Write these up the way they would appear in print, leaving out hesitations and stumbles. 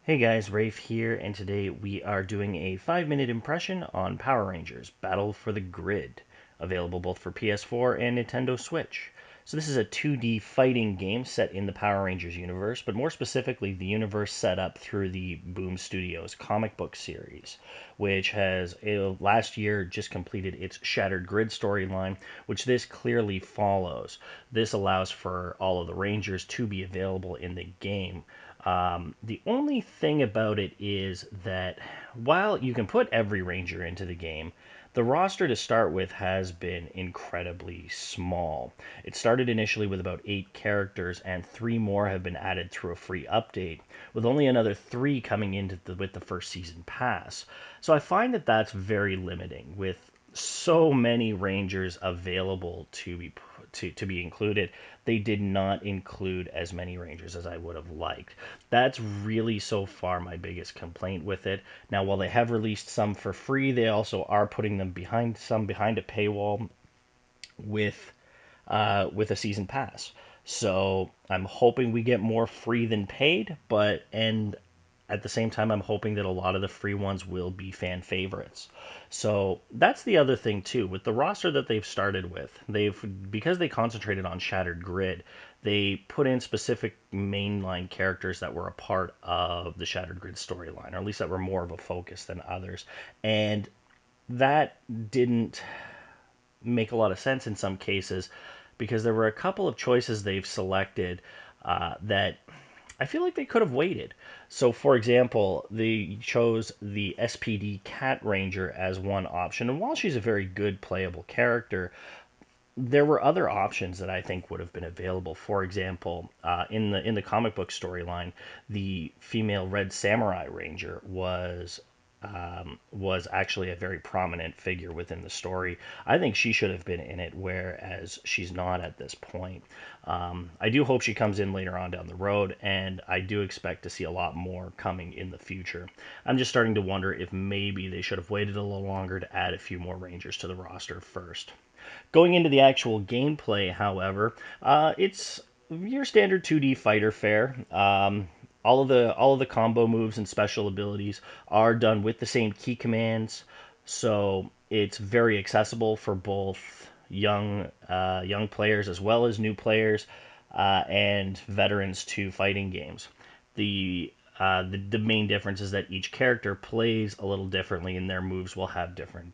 Hey guys, Rayfe here, and today we are doing a 5-minute impression on Power Rangers Battle for the Grid, available both for PS4 and Nintendo Switch. So this is a 2D fighting game set in the Power Rangers universe, but more specifically the universe set up through the Boom Studios comic book series, which has last year just completed its Shattered Grid storyline, which this clearly follows. This allows for all of the Rangers to be available in the game. The only thing about it is that while you can put every Ranger into the game, the roster to start with has been incredibly small. It started initially with about 8 characters, and 3 more have been added through a free update, with only another 3 coming with the first season pass. So I find that that's very limiting, with so many Rangers available to be included. They did not include as many Rangers as I would have liked. That's really so far my biggest complaint with it. Now, while they have released some for free, they also are putting them behind a paywall with a season pass. So I'm hoping we get more free than paid, but and at the same time, I'm hoping that a lot of the free ones will be fan favorites. So that's the other thing too. With the roster that they've started with, because they concentrated on Shattered Grid, they put in specific mainline characters that were a part of the Shattered Grid storyline, or at least that were more of a focus than others. And that didn't make a lot of sense in some cases because there were a couple of choices they've selected that I feel like they could have waited. So, for example, they chose the SPD Cat Ranger as one option, and while she's a very good playable character, there were other options that I think would have been available. For example, in the comic book storyline, the female Red Samurai Ranger was actually a very prominent figure within the story. I think she should have been in it, whereas she's not at this point. I do hope she comes in later on down the road, and I do expect to see a lot more coming in the future. I'm just starting to wonder if maybe they should have waited a little longer to add a few more Rangers to the roster first. Going into the actual gameplay, however, it's your standard 2D fighter fare. All of the combo moves and special abilities are done with the same key commands, so it's very accessible for both young players as well as new players and veterans to fighting games. The main difference is that each character plays a little differently, and their moves will have different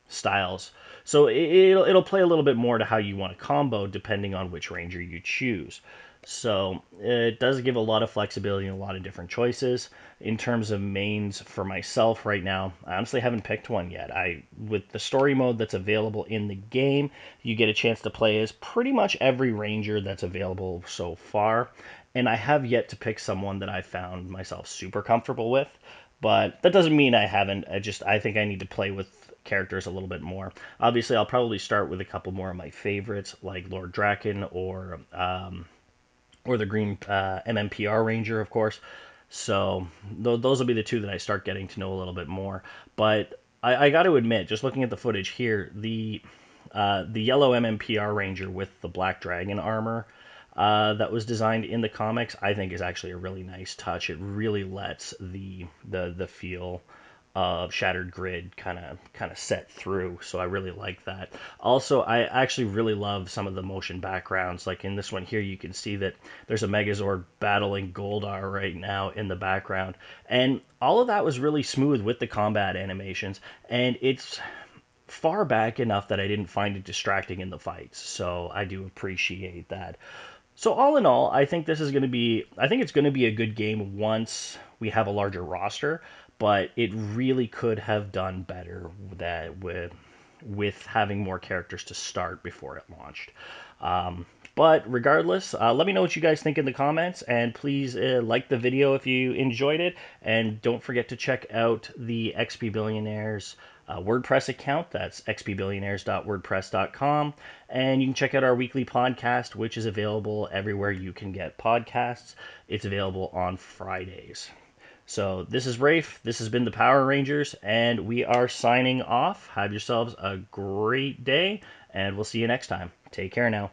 styles. So it'll play a little bit more to how you want to combo depending on which ranger you choose. So it does give a lot of flexibility and a lot of different choices. In terms of mains for myself right now, I honestly haven't picked one yet. I With the story mode that's available in the game, you get a chance to play as pretty much every ranger that's available so far. And I have yet to pick someone that I found myself super comfortable with. But that doesn't mean I haven't. I think I need to play with characters a little bit more. Obviously, I'll probably start with a couple more of my favorites, like Lord Draken or the Green MMPR Ranger, of course. So those will be the two that I start getting to know a little bit more. But I got to admit, just looking at the footage here, the yellow MMPR Ranger with the Black Dragon armor that was designed in the comics, I think is actually a really nice touch. It really lets the feel of Shattered Grid kind of set through, so I really like that. Also, I actually really love some of the motion backgrounds. Like in this one here, you can see that there's a Megazord battling Goldar right now in the background, and all of that was really smooth with the combat animations, and it's far back enough that I didn't find it distracting in the fights. So I do appreciate that. So all in all, I think it's going to be a good game once we have a larger roster, but it really could have done better with having more characters to start before it launched. But regardless, let me know what you guys think in the comments, and please like the video if you enjoyed it, and don't forget to check out the XP Billionaires WordPress account. That's xpbillionaires.wordpress.com, and you can check out our weekly podcast, which is available everywhere you can get podcasts. It's available on Fridays. So this is Rafe. This has been the Power Rangers, and we are signing off. Have yourselves a great day, and we'll see you next time. Take care now.